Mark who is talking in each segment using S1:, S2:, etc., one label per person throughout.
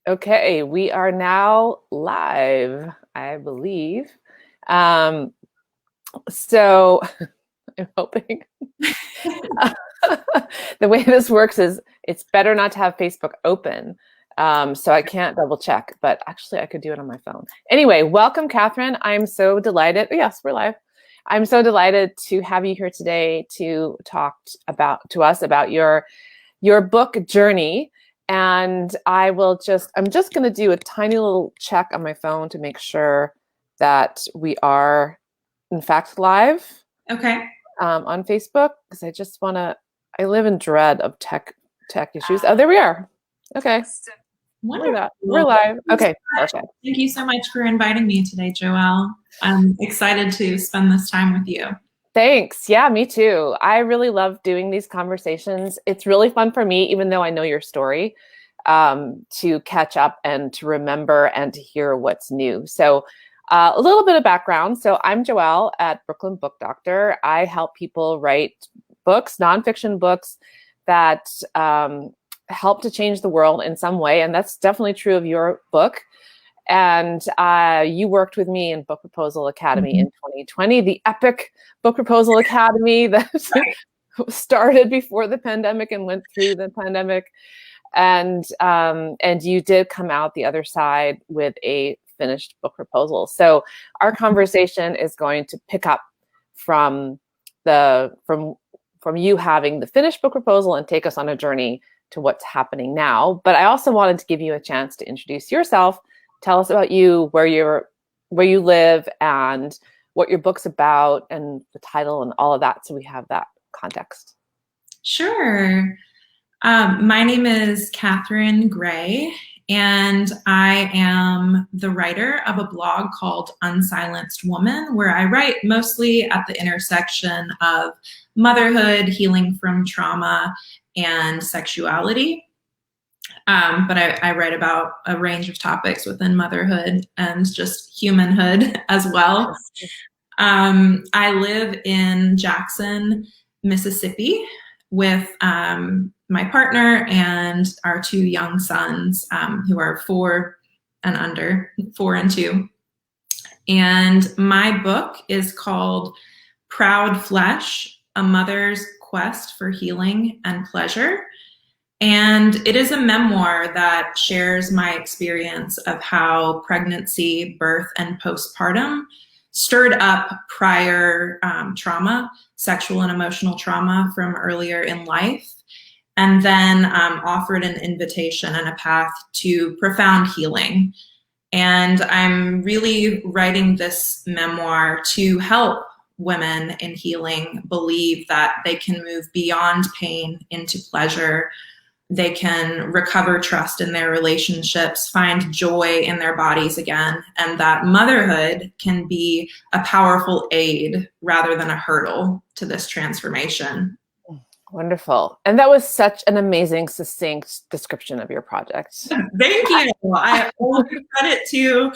S1: Okay, we are now live, I believe. Um, so I'm hoping the way this works is it's better not to have Facebook open. So I can't double check, but actually I could do it on my phone. Anyway, welcome, Catherine. I'm so delighted. Yes, we're live. I'm so delighted to have you here today to talk to us about your book journey. And I'm just going to do a tiny little check on my phone to make sure that we are in fact live
S2: Okay.
S1: on Facebook, because I live in dread of tech issues. Oh, there we are. Okay. Look at that. We're
S2: Wonderful.
S1: live. Okay, perfect.
S2: Thank you so much for inviting me today, Joelle. I'm excited to spend this time with you.
S1: Thanks. Yeah, me too. I really love doing these conversations. It's really fun for me, even though I know your story, to catch up and to remember and to hear what's new. So a little bit of background. So I'm Joelle at Brooklyn Book Doctor. I help people write books, nonfiction books that help to change the world in some way. And that's definitely true of your book. And you worked with me in Book Proposal Academy in 2020, the epic Book Proposal Academy that started before the pandemic and went through the pandemic. And you did come out the other side with a finished book proposal. So our conversation is going to pick up from you having the finished book proposal and take us on a journey to what's happening now. But I also wanted to give you a chance to introduce yourself. Tell us about you, where you live, and what your book's about, and the title, and all of that, so we have that context.
S2: Sure. My name is Catherine Gray, and I am the writer of a blog called Unsilenced Woman, where I write mostly at the intersection of motherhood, healing from trauma, and sexuality. But I write about a range of topics within motherhood and just humanhood as well. I live in Jackson, Mississippi with my partner and our two young sons who are 4 and 2. And my book is called Proud Flesh, A Mother's Quest for Healing and Pleasure. And it is a memoir that shares my experience of how pregnancy, birth, and postpartum stirred up prior trauma, sexual and emotional trauma from earlier in life, and then offered an invitation and a path to profound healing. And I'm really writing this memoir to help women in healing believe that they can move beyond pain into pleasure. They can recover trust in their relationships, find joy in their bodies again, and that motherhood can be a powerful aid rather than a hurdle to this transformation.
S1: Wonderful. And that was such an amazing, succinct description of your project.
S2: Thank you. I will give credit to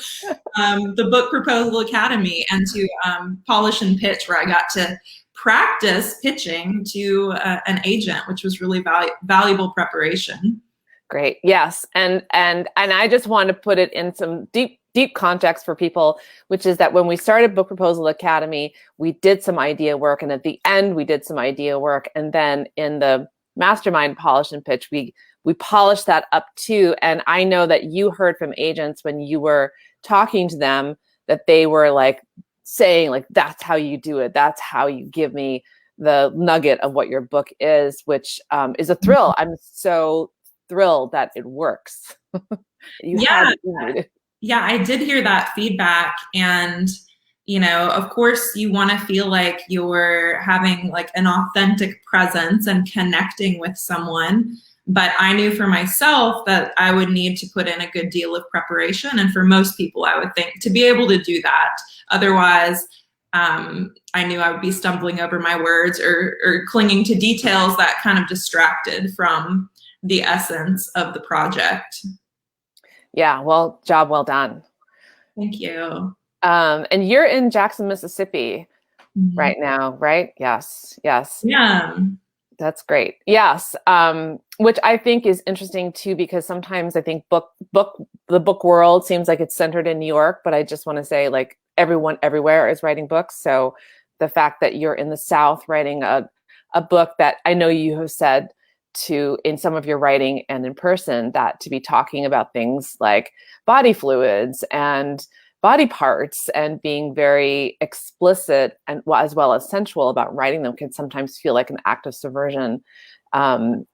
S2: the Book Proposal Academy and to Polish and Pitch, where I got to practice pitching to an agent, which was really valuable preparation.
S1: Great. Yes. And I just want to put it in some deep context for people, which is that when we started Book Proposal Academy, we did some idea work, and at the end we did some idea work, and then in the mastermind Polish and Pitch, we polished that up too. And I know that you heard from agents when you were talking to them that they were like saying, like, that's how you do it. That's how you give me the nugget of what your book is, which is a thrill. I'm so thrilled that it works.
S2: Yeah, I did hear that feedback. And, of course you want to feel like you're having like an authentic presence and connecting with someone. But I knew for myself that I would need to put in a good deal of preparation. And for most people, I would think, to be able to do that. Otherwise, I knew I would be stumbling over my words or clinging to details that kind of distracted from the essence of the project.
S1: Yeah, well, job well done.
S2: Thank you.
S1: And you're in Jackson, Mississippi right now, right? Yes.
S2: Yeah.
S1: That's great. Yes. Which I think is interesting too, because sometimes I think the book world seems like it's centered in New York, but I just want to say like everyone everywhere is writing books. So the fact that you're in the South writing a book that I know you have said to in some of your writing and in person that to be talking about things like body fluids and body parts and being very explicit and well as sensual about writing them can sometimes feel like an act of subversion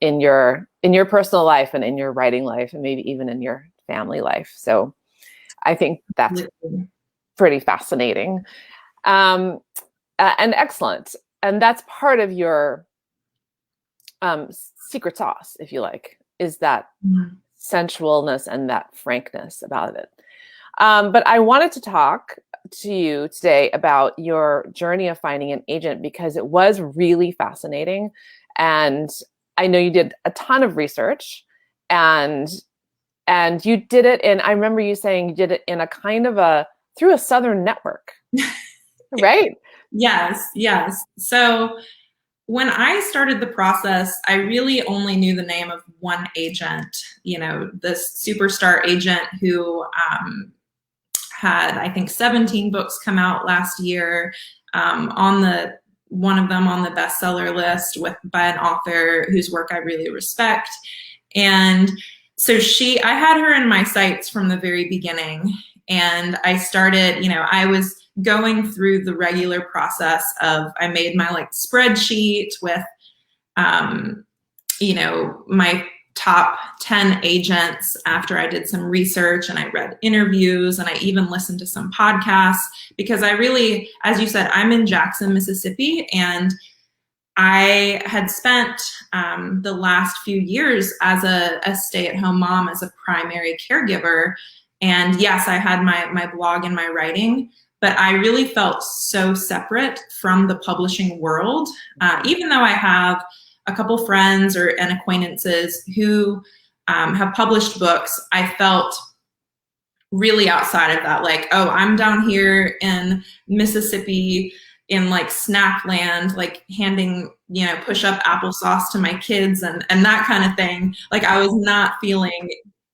S1: in your personal life and in your writing life and maybe even in your family life. So I think that's pretty fascinating and excellent. And that's part of your secret sauce, if you like, is that sensualness and that frankness about it. But I wanted to talk to you today about your journey of finding an agent because it was really fascinating. And I know you did a ton of research and you did it in, I remember you saying you did it in a kind of through a Southern network, right?
S2: Yes. So when I started the process, I really only knew the name of one agent, this superstar agent who had, I think, 17 books come out last year, one of them on the bestseller list by an author whose work I really respect. And so I had her in my sights from the very beginning. And I started, I was going through the regular process of, I made my spreadsheet with, my top 10 agents after I did some research and I read interviews and I even listened to some podcasts because I really, as you said, I'm in Jackson, Mississippi, and I had spent the last few years as a stay-at-home mom, as a primary caregiver. And yes, I had my blog and my writing, but I really felt so separate from the publishing world, even though I have a couple friends and acquaintances who have published books. I felt really outside of that, I'm down here in Mississippi in Snapland, handing, push-up applesauce to my kids and that kind of thing. I was not feeling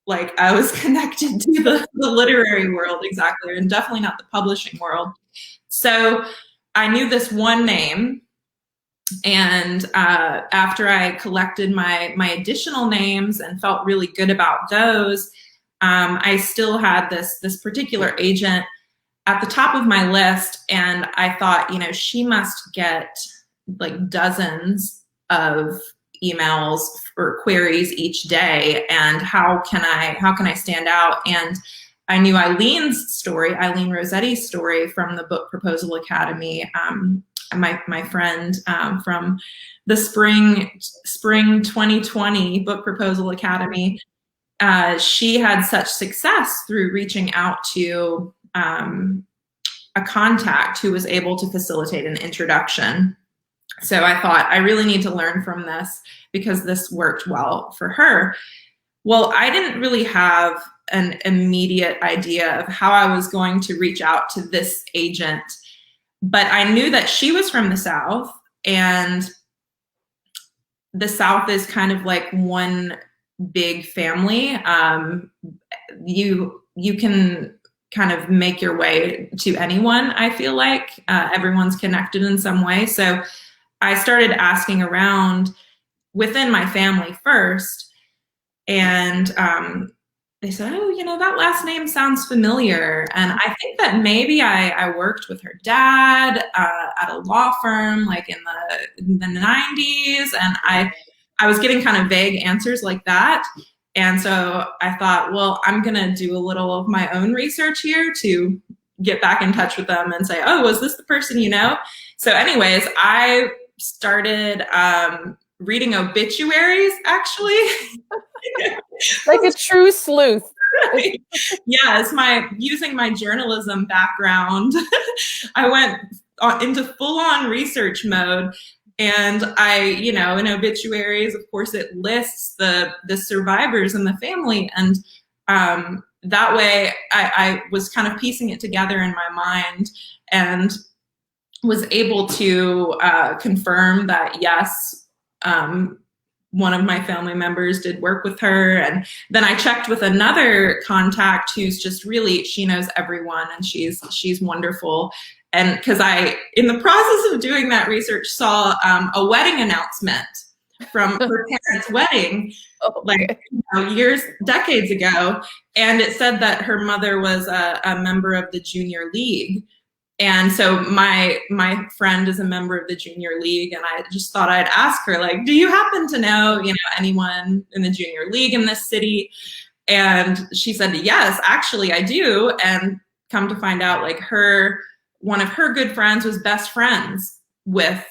S2: like I was connected to the literary world exactly, and definitely not the publishing world. So I knew this one name. And after I collected my additional names and felt really good about those, I still had this particular agent at the top of my list. And I thought, she must get dozens of emails or queries each day. And how can I stand out? And I knew Eileen Rossetti's story from the Book Proposal Academy. My friend from the spring 2020 Book Proposal Academy, she had such success through reaching out to a contact who was able to facilitate an introduction. So I thought, I really need to learn from this because this worked well for her. Well, I didn't really have an immediate idea of how I was going to reach out to this agent, but I knew that she was from the South, and the South is kind of like one big family. You can kind of make your way to anyone, I feel like. Everyone's connected in some way. So I started asking around within my family first, and they said, oh, that last name sounds familiar. And I think that maybe I worked with her dad at a law firm in the 90s. And I was getting kind of vague answers like that. And so I thought, well, I'm going to do a little of my own research here to get back in touch with them and say, oh, was this the person you know? So anyways, I started reading obituaries, actually.
S1: Like a true sleuth.
S2: Right. Yes, using my journalism background, I went into full-on research mode. And in obituaries, of course, it lists the survivors in the family. And that way I was kind of piecing it together in my mind and was able to confirm that, yes, one of my family members did work with her. And then I checked with another contact who's just really, she knows everyone and she's wonderful. And because I, in the process of doing that research, saw a wedding announcement from her parents' wedding, like years, decades ago. And it said that her mother was a member of the junior league. And so my friend is a member of the junior league, and I just thought I'd ask her, like, do you happen to know, anyone in the junior league in this city? And she said, yes, actually I do. And come to find out, like, one of her good friends was best friends with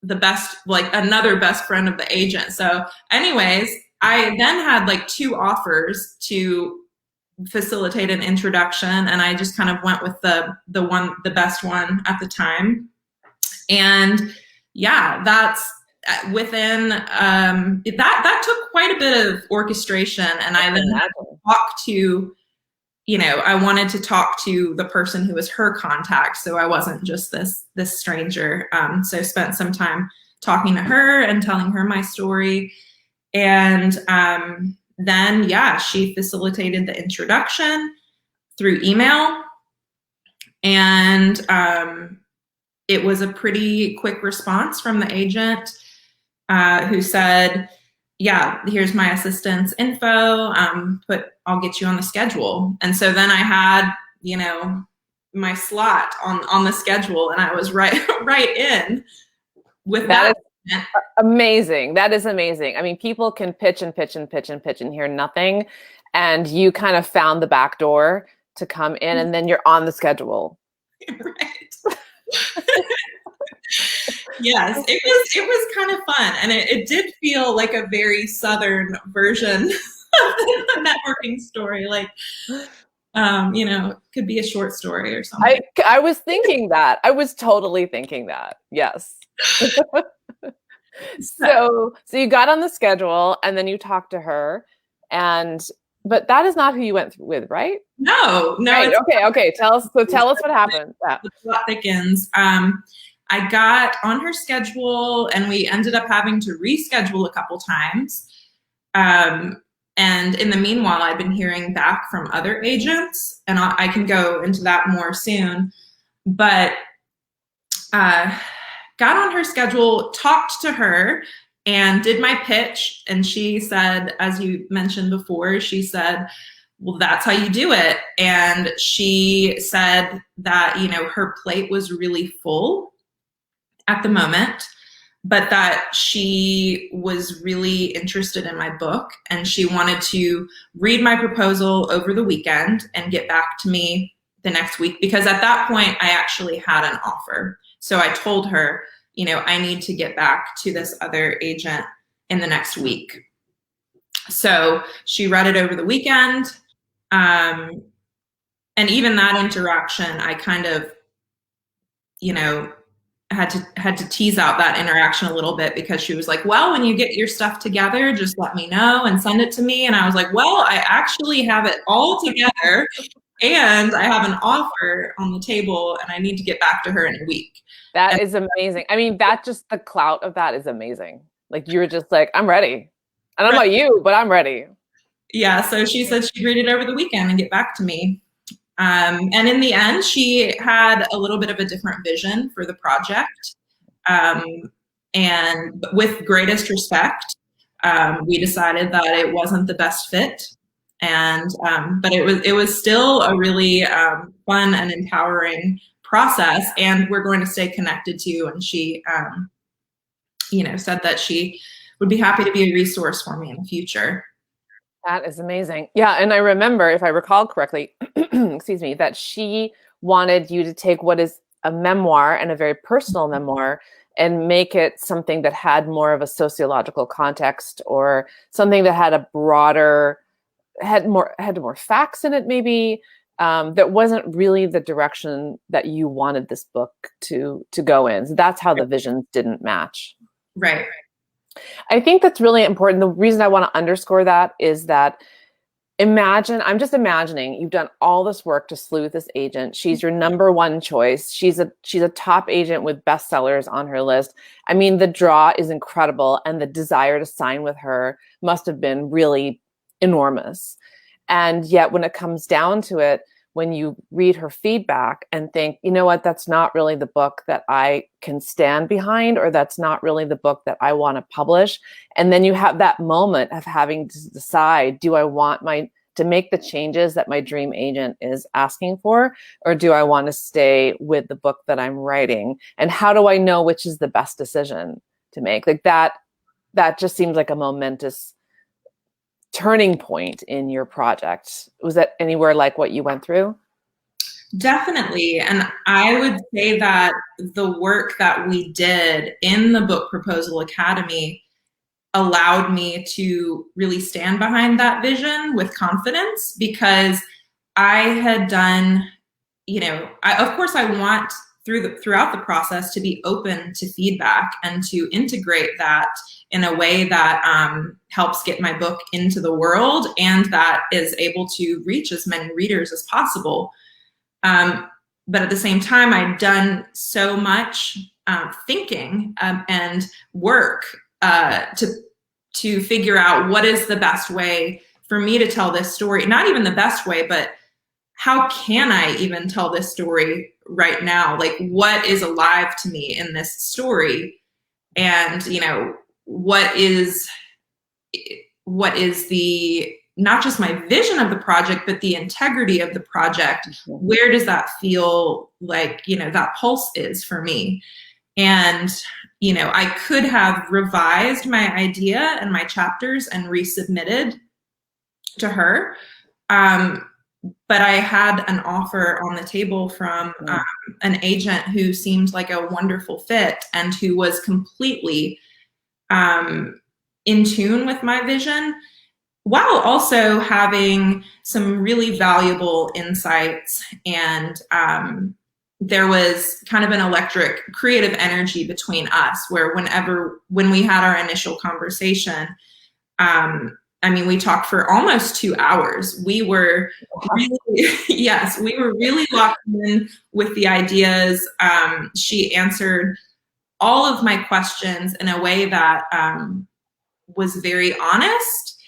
S2: another best friend of the agent. So anyways, I then had like 2 offers to facilitate an introduction, and I just kind of went with the best one at the time. And yeah, that's within that took quite a bit of orchestration, and I then talked to, I wanted to talk to the person who was her contact, so I wasn't just this stranger. So spent some time talking to her and telling her my story, and then, yeah, she facilitated the introduction through email. And it was a pretty quick response from the agent who said, yeah, here's my assistant's info. I'll get you on the schedule. And so then I had, my slot on the schedule, and I was right in with that.
S1: Amazing. That is amazing. I mean, people can pitch and pitch and pitch and pitch and hear nothing. And you kind of found the back door to come in, and then you're on the schedule.
S2: Right. Yes, it was kind of fun. And it did feel like a very Southern version of the networking story. Like, could be a short story or something.
S1: I was thinking that. I was totally thinking that. Yes. So you got on the schedule, and then you talked to her, but that is not who you went with, right?
S2: No.
S1: Right. Okay. Tell us what happened. Yeah.
S2: The plot thickens. I got on her schedule, and we ended up having to reschedule a couple times. And in the meanwhile, I've been hearing back from other agents, and I can go into that more soon. But got on her schedule, talked to her, and did my pitch. And she said, as you mentioned before, she said, well, that's how you do it. And she said that, her plate was really full at the moment, but that she was really interested in my book, and she wanted to read my proposal over the weekend and get back to me the next week, because at that point I actually had an offer. So I told her, I need to get back to this other agent in the next week. So she read it over the weekend. And even that interaction, I kind of, had to tease out that interaction a little bit, because she was like, well, when you get your stuff together, just let me know and send it to me. And I was like, well, I actually have it all together, and I have an offer on the table, and I need to get back to her in a week.
S1: That is amazing. I mean, the clout of that is amazing. Like, you were just like, I'm ready. I don't know about you, but I'm ready.
S2: Yeah. So she said she'd read it over the weekend and get back to me. And in the end, she had a little bit of a different vision for the project. And with greatest respect, we decided that it wasn't the best fit. And but it was still a really fun and empowering process, and we're going to stay connected to. And she, said that she would be happy to be a resource for me in the future.
S1: That is amazing. Yeah, and I remember, if I recall correctly, excuse me, that she wanted you to take what is a memoir, and a very personal memoir, and make it something that had more of a sociological context, or something that had a broader, had more facts in it, maybe, that wasn't really the direction that you wanted this book to go in. So that's how the visions didn't match.
S2: Right.
S1: I think that's really important. The reason I want to underscore that is that Imagine, I'm just imagining you've done all this work to sleuth this agent. She's your number one choice. She's a top agent with bestsellers on her list. I mean, the draw is incredible, and the desire to sign with her must have been really enormous. And yet, when it comes down to it, when you read her feedback and think, you know what, that's not really the book that I can stand behind, or that's not really the book that I want to publish. And then you have that moment of having to decide, do I want to make the changes that my dream agent is asking for, or do I want to stay with the book that I'm writing? And how do I know which is the best decision to make? Like that just seems like a momentous turning point in your project. Was that anywhere like what you went through?
S2: Definitely. And I would say that the work that we did in the Book Proposal Academy allowed me to really stand behind that vision with confidence, because I had done, of course I want throughout the process to be open to feedback and to integrate that in a way that helps get my book into the world and that is able to reach as many readers as possible. But at the same time, I'd done so much thinking and work to figure out what is the best way for me to tell this story. Not even the best way, but how can I even tell this story right now? Like, what is alive to me in this story? And, what is the, not just my vision of the project, but the integrity of the project? Where does that feel like, that pulse is for me? And, I could have revised my idea and my chapters and resubmitted to her. But I had an offer on the table from an agent who seemed like a wonderful fit and who was completely in tune with my vision, while also having some really valuable insights. And there was kind of an electric creative energy between us, where when we had our initial conversation, we talked for almost 2 hours. We were really, yes, we were really locked in with the ideas. She answered all of my questions in a way that was very honest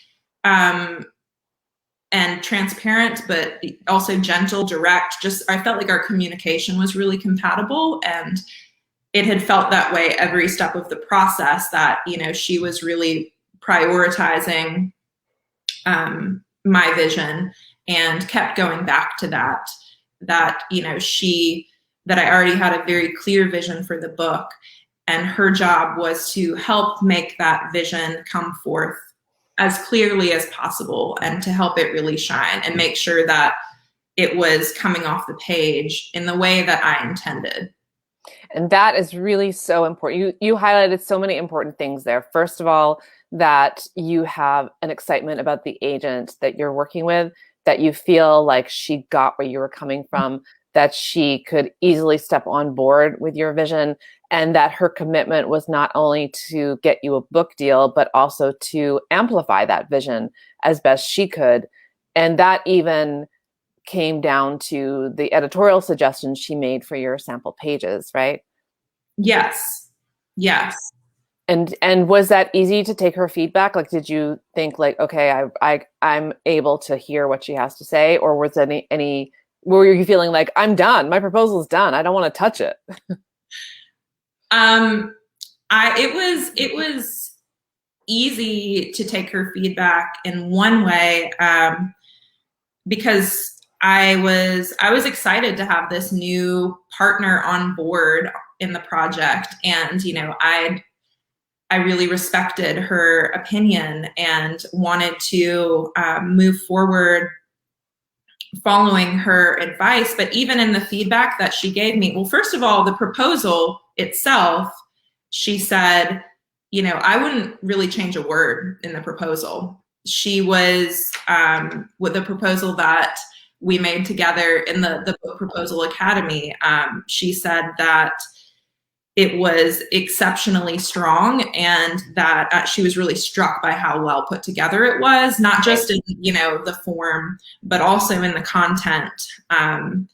S2: and transparent, but also gentle, direct. I felt like our communication was really compatible, and it had felt that way every step of the process, that, she was really prioritizing my vision and kept going back to that I already had a very clear vision for the book, and her job was to help make that vision come forth as clearly as possible and to help it really shine and make sure that it was coming off the page in the way that I intended.
S1: And that is really so important. You highlighted so many important things there. First of all, that you have an excitement about the agent that you're working with, that you feel like she got where you were coming from, that she could easily step on board with your vision, and that her commitment was not only to get you a book deal, but also to amplify that vision as best she could. And that even came down to the editorial suggestions she made for your sample pages, right?
S2: Yes. Yes.
S1: And was that easy to take her feedback? Like, did you think like, okay, I'm able to hear what she has to say, or was any were you feeling like, I'm done, my proposal's done, I don't want to touch it?
S2: It was easy to take her feedback in one way, because I was excited to have this new partner on board in the project, and I really respected her opinion and wanted to move forward following her advice. But even in the feedback that she gave me, well, first of all, the proposal itself, she said, I wouldn't really change a word in the proposal. She was, with the proposal that we made together in the Book Proposal Academy, she said that it was exceptionally strong, and that she was really struck by how well put together it was, not just in, the form, but also in the content. When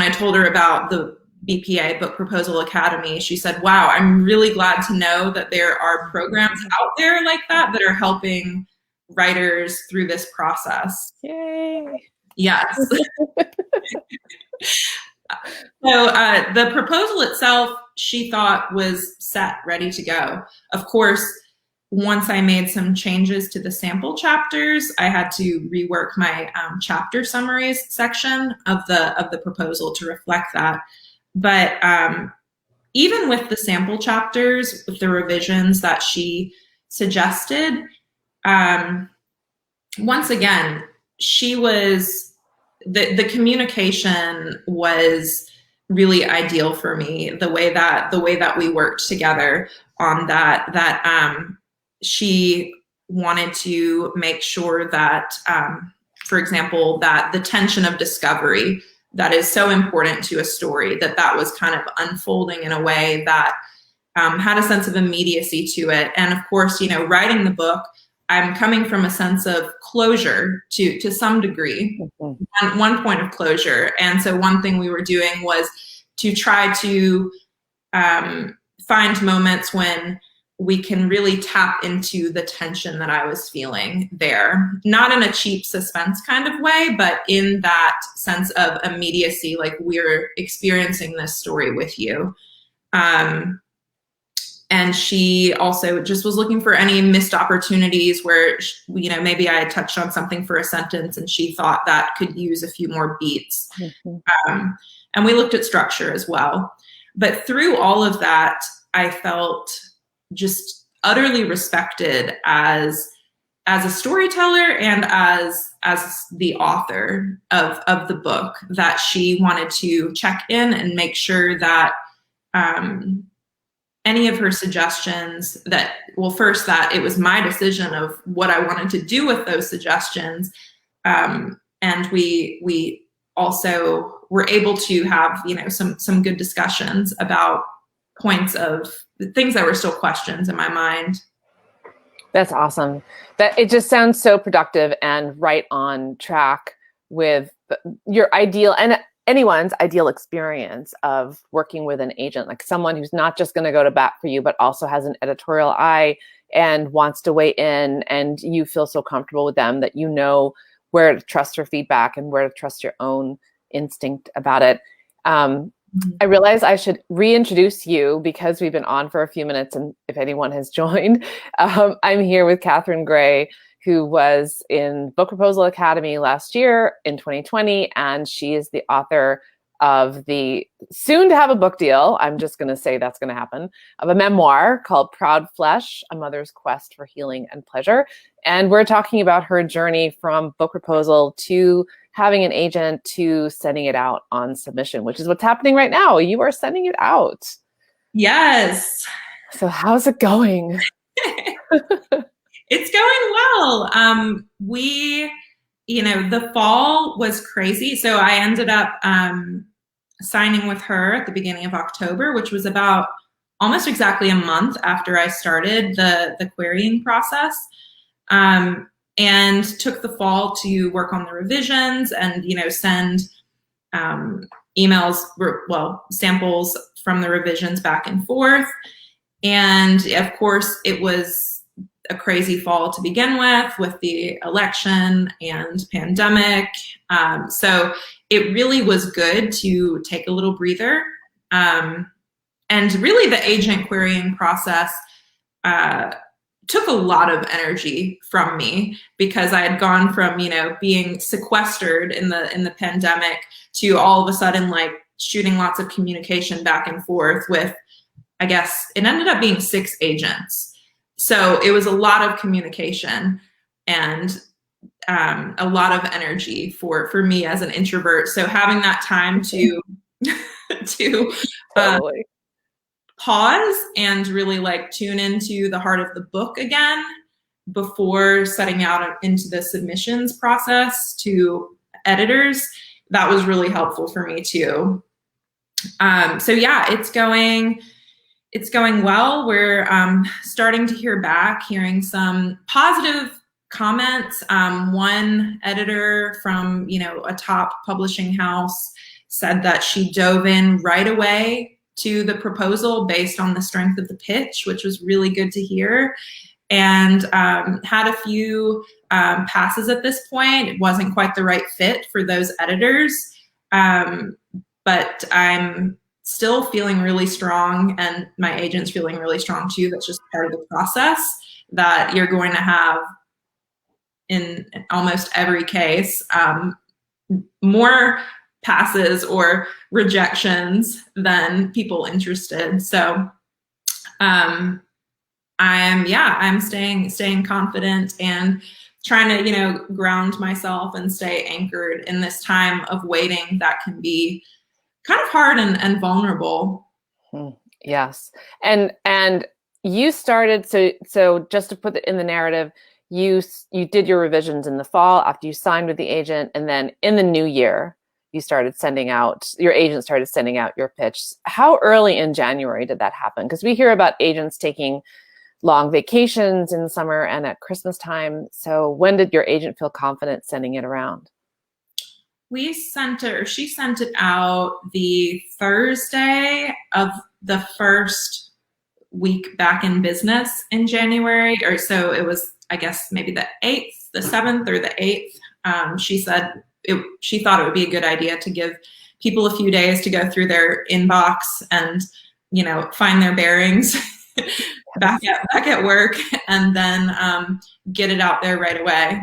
S2: I told her about the BPA, Book Proposal Academy, she said, wow, I'm really glad to know that there are programs out there like that are helping writers through this process.
S1: Yay.
S2: Yes. So the proposal itself, she thought was set, ready to go. Of course, once I made some changes to the sample chapters, I had to rework my chapter summaries section of the proposal to reflect that. But even with the sample chapters, with the revisions that she suggested, once again, the communication was really ideal for me. The way that we worked together on that she wanted to make sure that, for example, that the tension of discovery that is so important to a story, that was kind of unfolding in a way that had a sense of immediacy to it. And of course, writing the book, I'm coming from a sense of closure to some degree, one point of closure. And so one thing we were doing was to try to find moments when we can really tap into the tension that I was feeling there, not in a cheap suspense kind of way, but in that sense of immediacy, like we're experiencing this story with you. And she also just was looking for any missed opportunities where, maybe I had touched on something for a sentence and she thought that could use a few more beats. And we looked at structure as well. But through all of that, I felt just utterly respected as a storyteller and as the author of the book, that she wanted to check in and make sure that any of her suggestions that it was my decision of what I wanted to do with those suggestions. And we also were able to have, some good discussions about points of things that were still questions in my mind.
S1: That's awesome. That it just sounds so productive and right on track with your ideal and anyone's ideal experience of working with an agent, like someone who's not just going to go to bat for you, but also has an editorial eye and wants to weigh in, and you feel so comfortable with them that you know where to trust their feedback and where to trust your own instinct about it. I realize I should reintroduce you because we've been on for a few minutes, and if anyone has joined, I'm here with Catherine Gray, who was in Book Proposal Academy last year in 2020, and she is the author of the soon to have a book deal, I'm just going to say that's going to happen, of a memoir called Proud Flesh, A Mother's Quest for Healing and Pleasure. And we're talking about her journey from book proposal to having an agent to sending it out on submission, which is what's happening right now. You are sending it out.
S2: Yes.
S1: So how's it going?
S2: It's going well. The fall was crazy. So I ended up signing with her at the beginning of October, which was about almost exactly a month after I started the querying process, and took the fall to work on the revisions and, send emails, samples from the revisions back and forth. And of course, it was a crazy fall to begin with the election and pandemic. So it really was good to take a little breather. And really the agent querying process took a lot of energy from me, because I had gone from, being sequestered in the pandemic to all of a sudden like shooting lots of communication back and forth with, I guess it ended up being 6 agents. So it was a lot of communication and a lot of energy for me as an introvert. So having that time to
S1: Totally.
S2: Pause and really like tune into the heart of the book again before setting out into the submissions process to editors, that was really helpful for me too. So yeah, it's going well. We're starting to hear back, hearing some positive comments. One editor from a top publishing house said that she dove in right away to the proposal based on the strength of the pitch, which was really good to hear. And had a few passes at this point. It wasn't quite the right fit for those editors, but I'm still feeling really strong, and my agent's feeling really strong too. That's just part of the process that you're going to have in almost every case, more passes or rejections than people interested. So I'm staying confident and trying to ground myself and stay anchored in this time of waiting that can be kind of hard and vulnerable.
S1: Yes. And you started, so just to put it in the narrative, you did your revisions in the fall after you signed with the agent, and then in the new year your agent started sending out your pitch. How early in January did that happen? Because we hear about agents taking long vacations in the summer and at Christmas time. So when did your agent feel confident sending it around?
S2: She sent it out the Thursday of the first week back in business in January, or so it was, I guess maybe the 8th, the 7th or the 8th. She said she thought it would be a good idea to give people a few days to go through their inbox and, find their bearings back at work, and then get it out there right away.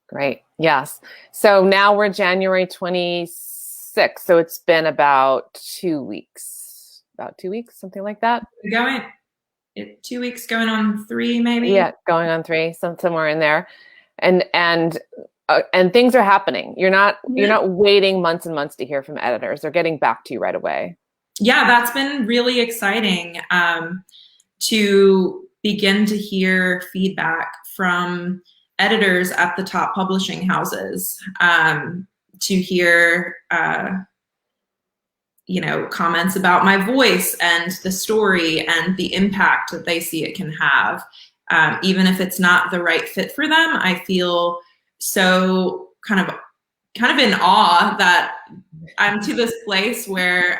S1: Great. Yes. So now we're January 26th. So it's been about 2 weeks, something like that.
S2: 2 weeks, going on 3, maybe.
S1: Yeah, going on 3, somewhere in there, and things are happening. You're not waiting months and months to hear from editors. They're getting back to you right away.
S2: Yeah, that's been really exciting to begin to hear feedback from editors at the top publishing houses, to hear comments about my voice and the story and the impact that they see it can have. Even if it's not the right fit for them, I feel so kind of in awe that I'm to this place where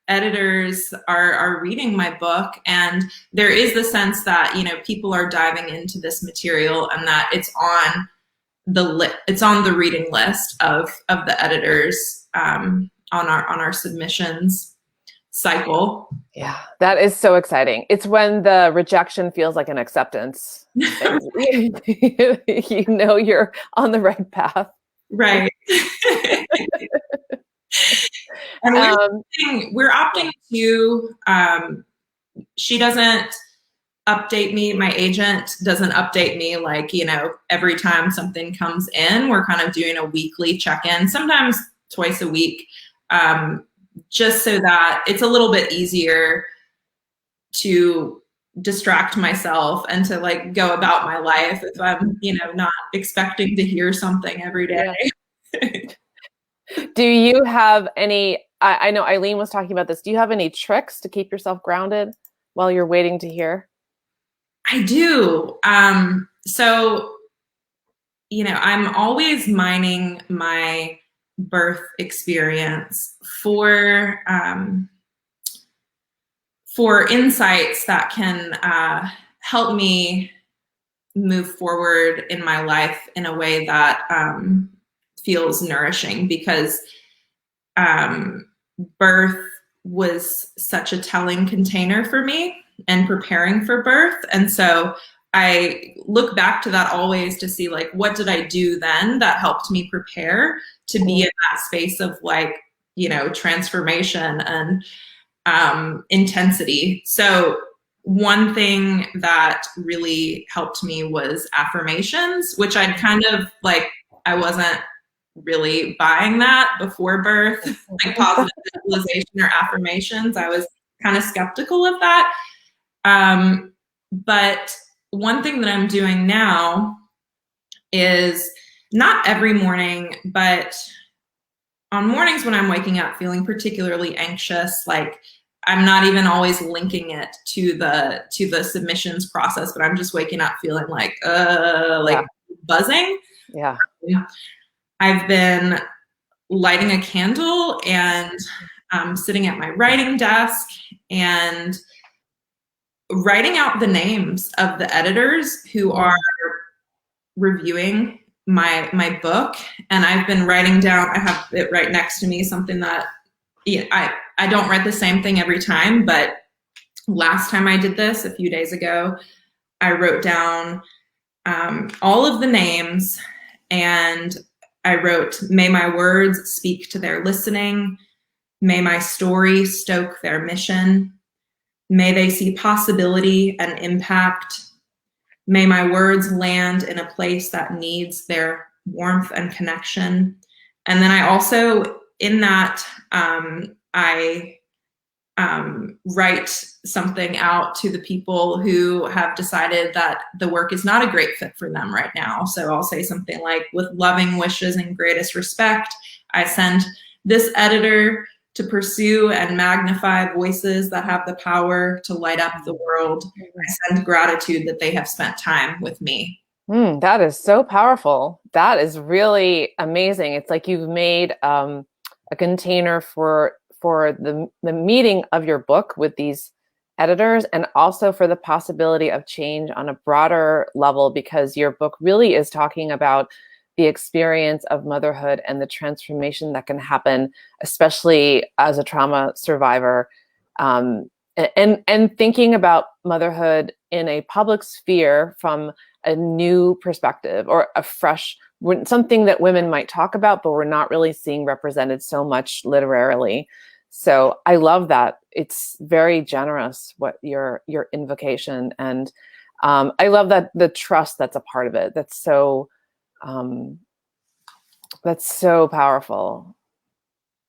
S2: editors are reading my book, and there is the sense that people are diving into this material, and that it's on the reading list of the editors on our submissions cycle.
S1: Yeah, that is so exciting. It's when the rejection feels like an acceptance. You're on the right path.
S2: Right. And we're opting to, she doesn't update me. My agent doesn't update me every time something comes in. We're kind of doing a weekly check-in, sometimes twice a week, just so that it's a little bit easier to distract myself and to go about my life if I'm, not expecting to hear something every day.
S1: Yeah. Do you have any, I know Eileen was talking about this, do you have any tricks to keep yourself grounded while you're waiting to hear?
S2: I do. So, I'm always mining my birth experience for insights that can help me move forward in my life in a way that feels nourishing, because birth was such a telling container for me and preparing for birth. And so I look back to that always to see what did I do then that helped me prepare to be in that space of transformation and intensity. So one thing that really helped me was affirmations, which I'd kind of I wasn't really buying that before birth, positive visualization or affirmations. I was kind of skeptical of that. But one thing that I'm doing now is not every morning, but on mornings when I'm waking up feeling particularly anxious, like I'm not even always linking it to the submissions process, but I'm just waking up feeling like
S1: Yeah.
S2: buzzing.
S1: Yeah.
S2: I've been lighting a candle and sitting at my writing desk and writing out the names of the editors who are reviewing my book. And I've been writing down, I have it right next to me, something that I don't write the same thing every time, but last time I did this a few days ago, I wrote down all of the names, and I wrote, may my words speak to their listening. May my story stoke their mission. May they see possibility and impact. May my words land in a place that needs their warmth and connection. And then I also, in that, I write something out to the people who have decided that the work is not a great fit for them right now. So I'll say something like, with loving wishes and greatest respect, I send this editor to pursue and magnify voices that have the power to light up the world. I send gratitude that they have spent time with me.
S1: That is so powerful. That is really amazing. It's like you've made a container for the meeting of your book with these editors, and also for the possibility of change on a broader level, because your book really is talking about the experience of motherhood and the transformation that can happen, especially as a trauma survivor, and thinking about motherhood in a public sphere from a new perspective, or a fresh, something that women might talk about, but we're not really seeing represented so much literarily. So I love that. It's very generous, what your invocation, and I love that the trust that's a part of it. Um, that's so powerful.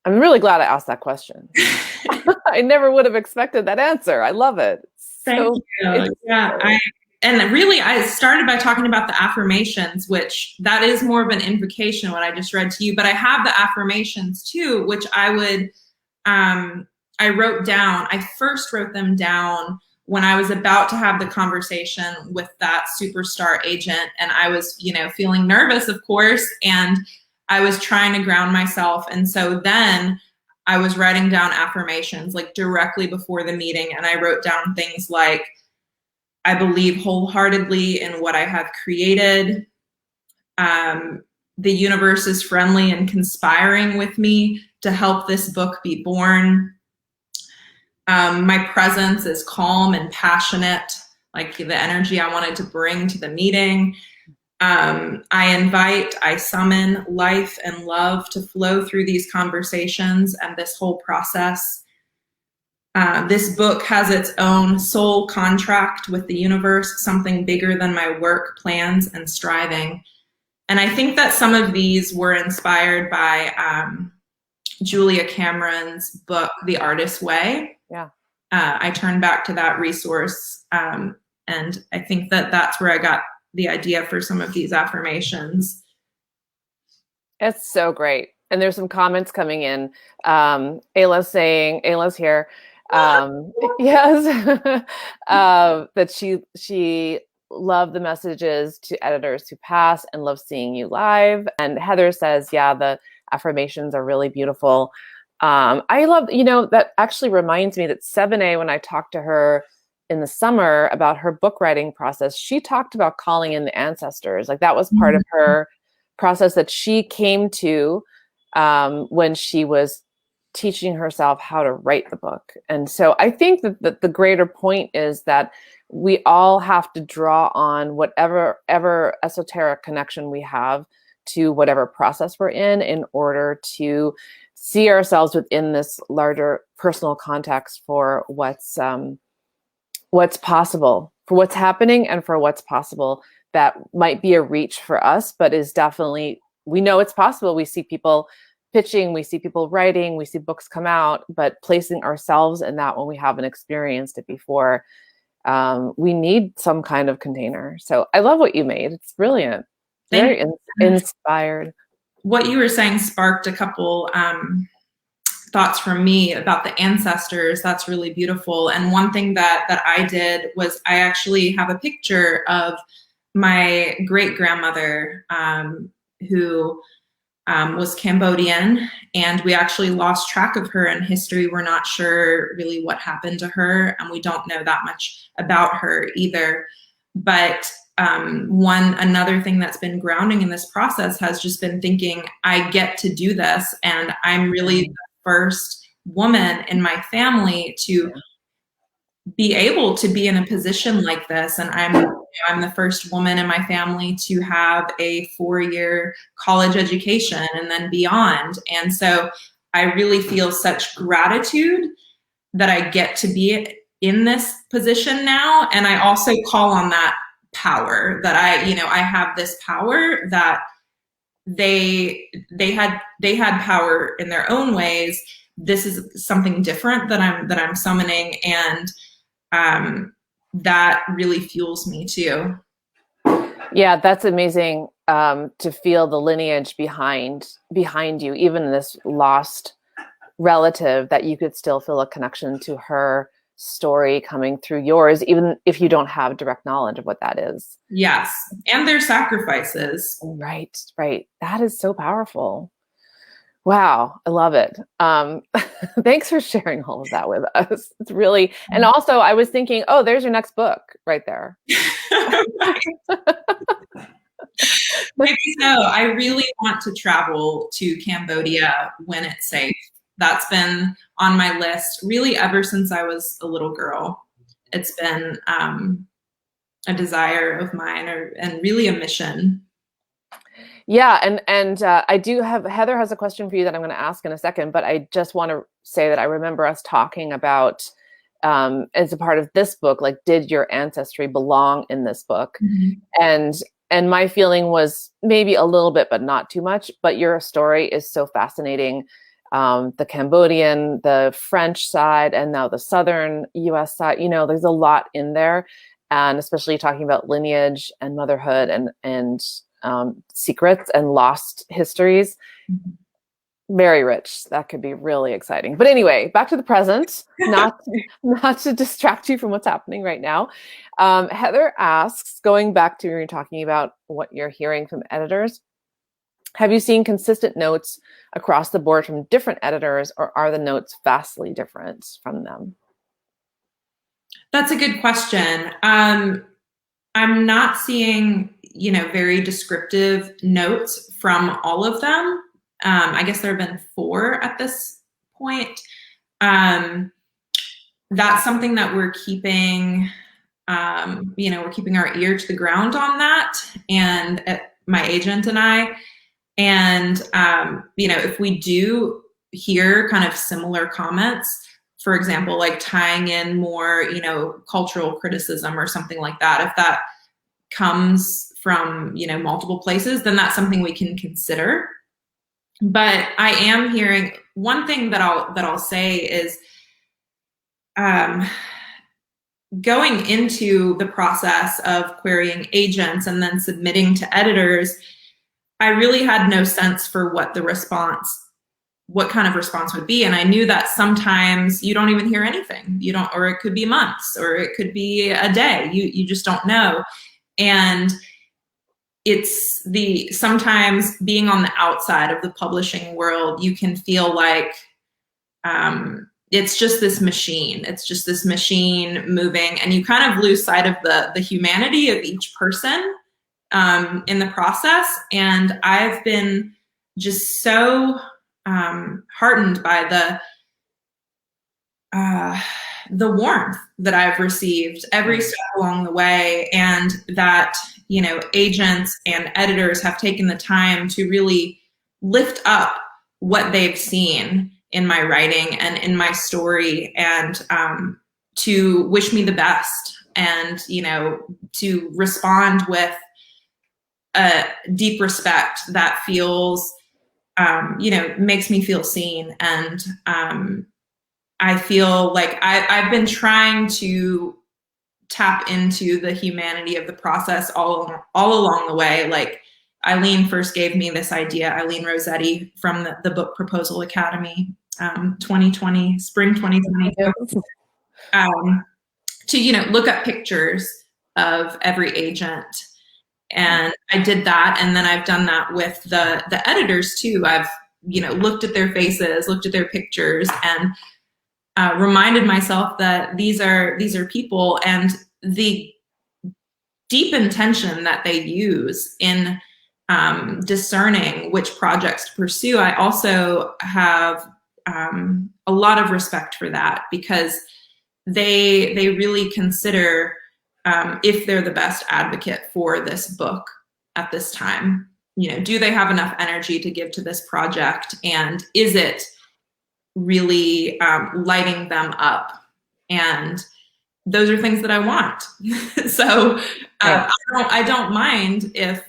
S1: I'm really glad I asked that question. I never would have expected that answer. I love it.
S2: Thank you. Yeah, I started by talking about the affirmations, which that is more of an invocation, what I just read to you, but I have the affirmations too, which I wrote down. I first wrote them down when I was about to have the conversation with that superstar agent, and I was, feeling nervous, of course, and I was trying to ground myself. And so then I was writing down affirmations like directly before the meeting, and I wrote down things like, I believe wholeheartedly in what I have created. The universe is friendly and conspiring with me to help this book be born. My presence is calm and passionate, like the energy I wanted to bring to the meeting. I summon life and love to flow through these conversations and this whole process. This book has its own soul contract with the universe, something bigger than my work, plans, and striving. And I think that some of these were inspired by Julia Cameron's book, The Artist's Way.
S1: Yeah.
S2: I turned back to that resource, and I think that that's where I got the idea for some of these affirmations.
S1: It's so great. And there's some comments coming in. Ayla's here. Yes, that she loved the messages to editors who pass and love seeing you live. And Heather says, yeah, the affirmations are really beautiful. I love, that actually reminds me that 7A, when I talked to her in the summer about her book writing process, she talked about calling in the ancestors. Like that was part of her process that she came to when she was teaching herself how to write the book. And so I think that the greater point is that we all have to draw on whatever esoteric connection we have to whatever process we're in order to see ourselves within this larger personal context for what's possible, for what's happening, and for what's possible. That might be a reach for us, but is definitely, we know it's possible. We see people pitching, we see people writing, we see books come out, but placing ourselves in that when we haven't experienced it before, we need some kind of container. So I love what you made. It's brilliant. Very inspired.
S2: what you were saying sparked a couple thoughts from me about the ancestors. That's really beautiful. And one thing that I did was I actually have a picture of my great grandmother who was Cambodian, and we actually lost track of her in history. We're not sure really what happened to her, and we don't know that much about her either. But another thing that's been grounding in this process has just been thinking, I get to do this, and I'm really the first woman in my family to be able to be in a position like this. And I'm the first woman in my family to have a 4-year college education and then beyond. And so I really feel such gratitude that I get to be in this position now. And I also call on that power that I have this power that they had power in their own ways. This is something different that I'm summoning, and that really fuels me too.
S1: Yeah, that's amazing to feel the lineage behind you, even this lost relative, that you could still feel a connection to her story coming through yours, even if you don't have direct knowledge of what that is.
S2: Yes, and their sacrifices.
S1: Right. That is so powerful. Wow, I love it. Thanks for sharing all of that with us. It's really, and also I was thinking, oh, there's your next book right there.
S2: Maybe so. I really want to travel to Cambodia when it's safe. That's been on my list really ever since I was a little girl. It's been a desire of mine, and really a mission.
S1: Yeah, and I do have, Heather has a question for you that I'm going to ask in a second, but I just want to say that I remember us talking about as a part of this book, like, did your ancestry belong in this book?
S2: Mm-hmm.
S1: And my feeling was maybe a little bit, but not too much. But your story is so fascinating. The Cambodian, the French side, and now the Southern US side, there's a lot in there. And especially talking about lineage and motherhood and secrets and lost histories. Very rich. That could be really exciting. But anyway, back to the present, not to distract you from what's happening right now. Heather asks, going back to when you're talking about what you're hearing from editors, have you seen consistent notes across the board from different editors, or are the notes vastly different from them?
S2: That's a good question. I'm not seeing, very descriptive notes from all of them. I guess there have been 4 at this point. That's something that we're keeping, we're keeping our ear to the ground on that, and my agent and I. And, if we do hear kind of similar comments, for example, like tying in more, cultural criticism or something like that, if that comes from, multiple places, then that's something we can consider. But I am hearing, one thing that I'll say is, going into the process of querying agents and then submitting to editors, I really had no sense for what kind of response would be. And I knew that sometimes you don't even hear anything. You don't, or it could be months, or it could be a day. You just don't know. And it's sometimes being on the outside of the publishing world, you can feel like it's just this machine. It's just this machine moving, and you kind of lose sight of the humanity of each person in the process. And I've been just so heartened by the warmth that I've received every step along the way, and that, agents and editors have taken the time to really lift up what they've seen in my writing and in my story, and to wish me the best, and, to respond with a deep respect that feels, makes me feel seen. And I feel like I've been trying to tap into the humanity of the process all along the way. Like, Eileen first gave me this idea, Eileen Rossetti from the Book Proposal Academy, 2020, spring 2022, to, look at pictures of every agent. And I did that. And then I've done that with the editors too. I've, looked at their faces, looked at their pictures, and reminded myself that these are people, and the deep intention that they use in discerning which projects to pursue. I also have a lot of respect for that, because they really consider if they're the best advocate for this book at this time. Do they have enough energy to give to this project, and is it really lighting them up? And those are things that I want. So I don't mind if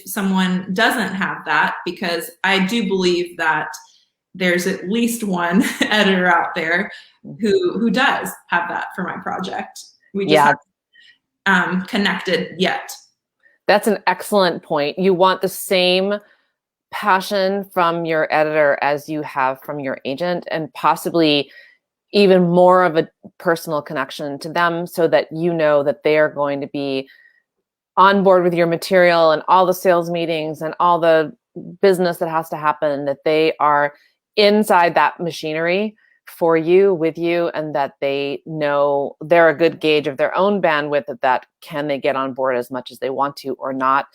S2: someone doesn't have that, because I do believe that there's at least one editor out there who does have that for my project. We just haven't connected yet.
S1: That's an excellent point. You want the same passion from your editor as you have from your agent, and possibly even more of a personal connection to them, so that you know that they are going to be on board with your material and all the sales meetings and all the business that has to happen, that they are inside that machinery for you, with you, and that they know they're a good gauge of their own bandwidth, that can they get on board as much as they want to or not.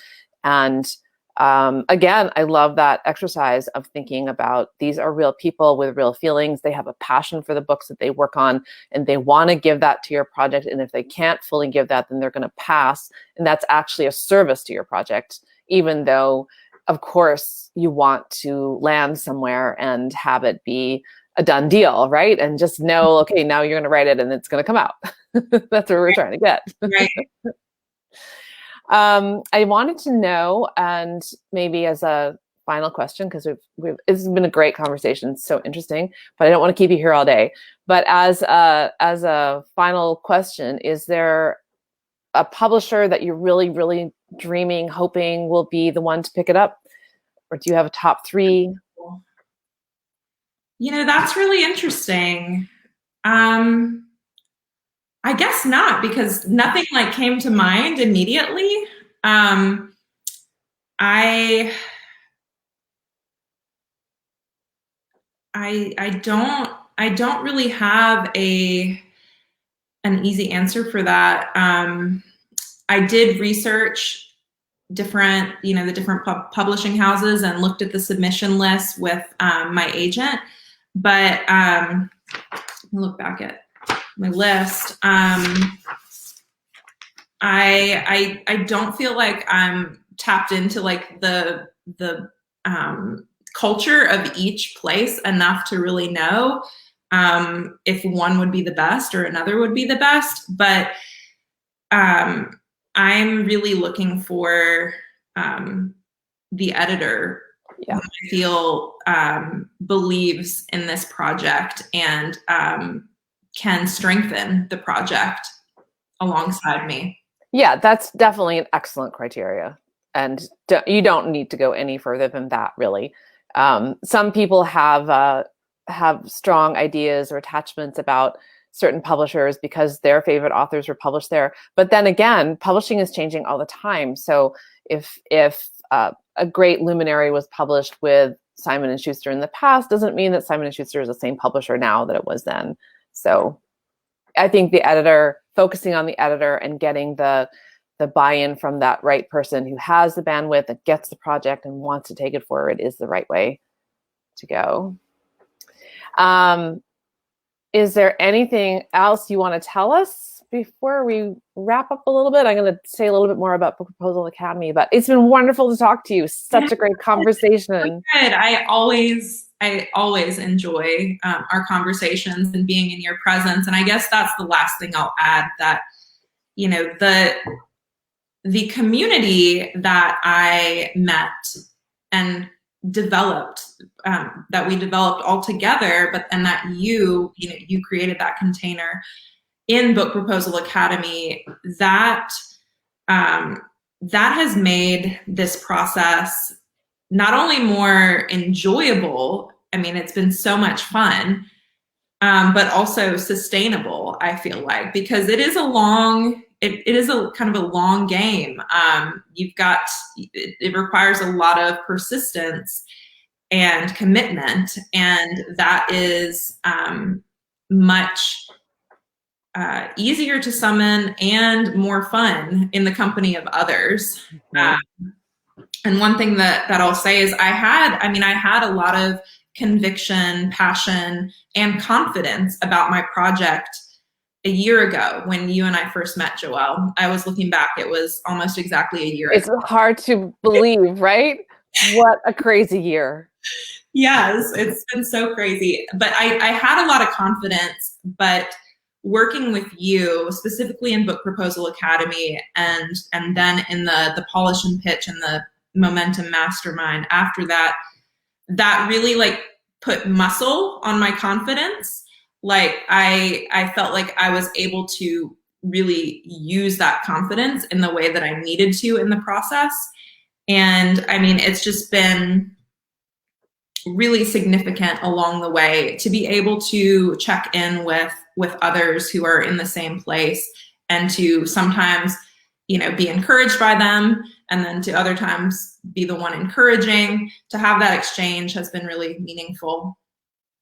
S1: And again, I love that exercise of thinking about, these are real people with real feelings. They have a passion for the books that they work on, and they want to give that to your project. And if they can't fully give that, then they're going to pass. And that's actually a service to your project, even though, of course, you want to land somewhere and have it be a done deal, right? And just know, okay, now you're going to write it and it's going to come out. That's what we're trying to get.
S2: Right.
S1: I wanted to know, and maybe as a final question, because this has been a great conversation, so interesting, but I don't want to keep you here all day. But as a final question, is there a publisher that you're really, really dreaming, hoping will be the one to pick it up? Or do you have a top 3?
S2: That's really interesting. I guess not, because nothing came to mind immediately. I don't really have an easy answer for that. I did research different, the different publishing houses, and looked at the submission list with my agent. But let me look back at my list. I don't feel like I'm tapped into the culture of each place enough to really know if one would be the best or another would be the best. But I'm really looking for the editor who I feel believes in this project and can strengthen the project alongside me.
S1: Yeah, that's definitely an excellent criteria. And you don't need to go any further than that, really. Some people have strong ideas or attachments about certain publishers because their favorite authors were published there. But then again, publishing is changing all the time. So if a great luminary was published with Simon & Schuster in the past, doesn't mean that Simon & Schuster is the same publisher now that it was then. So I think focusing on the editor and getting the buy-in from that right person who has the bandwidth, that gets the project and wants to take it forward, is the right way to go. Is there anything else you want to tell us before we wrap up a little bit? I'm going to say a little bit more about Book Proposal Academy, but it's been wonderful to talk to you. Such a great conversation.
S2: Good. I always enjoy our conversations and being in your presence. And I guess that's the last thing I'll add, that, the community that I met and developed, that we developed all together, and that you created that container in Book Proposal Academy, that that has made this process not only more enjoyable, I mean, it's been so much fun, but also sustainable, I feel like, because it is a long, it is a kind of a long game. You've got, it requires a lot of persistence and commitment, and that is much easier to summon and more fun in the company of others.
S1: Mhm.
S2: And one thing that I'll say is I had a lot of conviction, passion, and confidence about my project a year ago when you and I first met, Joelle. I was looking back, it was almost exactly a year
S1: It's
S2: ago.
S1: hard to believe, right? What a crazy year.
S2: Yes, it's been so crazy. But I had a lot of confidence, but working with you, specifically in Book Proposal Academy and then in the Polish and Pitch and the Momentum Mastermind after that, that really like put muscle on my confidence. Like I felt like I was able to really use that confidence in the way that I needed to in the process. And I mean, it's just been really significant along the way to be able to check in with others who are in the same place, and to sometimes, you know, be encouraged by them, and then to other times be the one encouraging. To have that exchange has been really meaningful.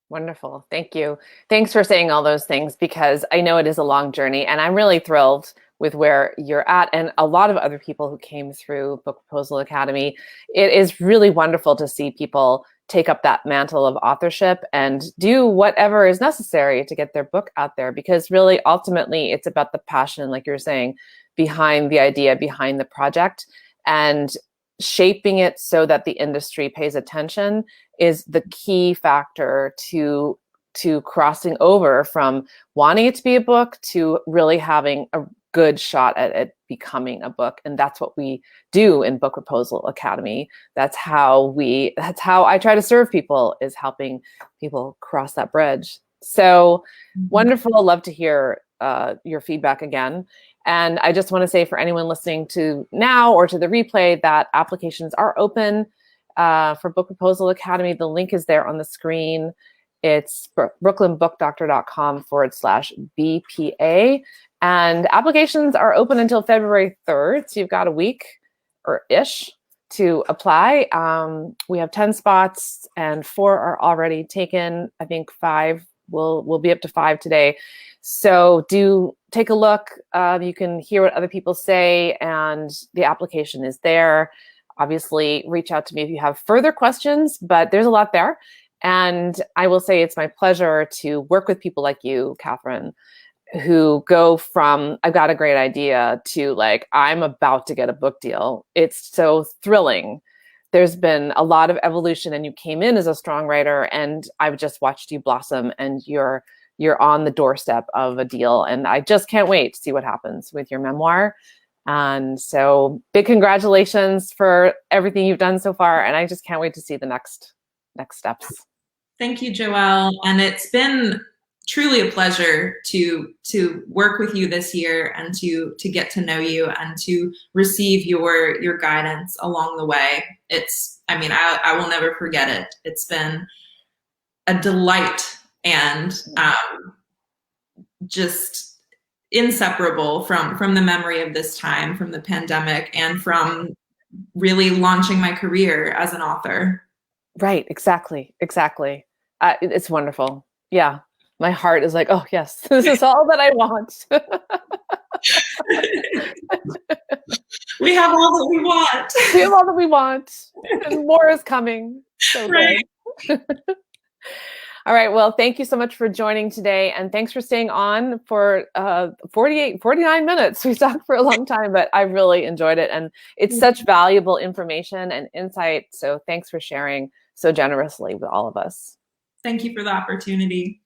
S1: Wonderful. Thank you. Thanks for saying all those things, because I know it is a long journey, and I'm really thrilled with where you're at and a lot of other people who came through Book Proposal Academy. It is really wonderful to see people take up that mantle of authorship and do whatever is necessary to get their book out there, because really ultimately it's about the passion, like you're saying, behind the idea, behind the project, and shaping it so that the industry pays attention is the key factor to crossing over from wanting it to be a book to really having a good shot at it becoming a book. And that's what we do in Book Proposal Academy. That's how I try to serve people, is helping people cross that bridge. So wonderful. I'd love to hear your feedback again. And I just want to say, for anyone listening to now or to the replay, that applications are open for Book Proposal Academy. The link is there on the screen. It's brooklynbookdoctor.com/BPA. And applications are open until February 3rd. So you've got a week or ish to apply. We have 10 spots and 4 are already taken. I think 5 will be up to 5 today. So do take a look. You can hear what other people say, and the application is there. Obviously, reach out to me if you have further questions, but there's a lot there. And I will say it's my pleasure to work with people like you, Catherine, who go from, I've got a great idea, to like, I'm about to get a book deal. It's so thrilling. There's been a lot of evolution, and you came in as a strong writer, and I've just watched you blossom, and you're on the doorstep of a deal. And I just can't wait to see what happens with your memoir. And so big congratulations for everything you've done so far. And I just can't wait to see the next steps.
S2: Thank you, Joelle. And it's been truly a pleasure to work with you this year, and to get to know you, and to receive your guidance along the way. I will never forget it. It's been a delight, and just inseparable from the memory of this time, from the pandemic, and from really launching my career as an author.
S1: Right. Exactly. It's wonderful. Yeah. My heart is like, oh yes, this is all that I want.
S2: We have all that we want.
S1: We have all that we want, and more is coming. So
S2: right.
S1: Good. All right. Well, thank you so much for joining today. And thanks for staying on for 49 minutes. We talked for a long time, but I really enjoyed it. And it's such valuable information and insight. So thanks for sharing so generously with all of us.
S2: Thank you for the opportunity.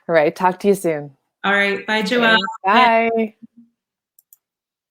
S1: All right. Talk to you soon.
S2: All right. Bye, Joelle.
S1: Okay, bye.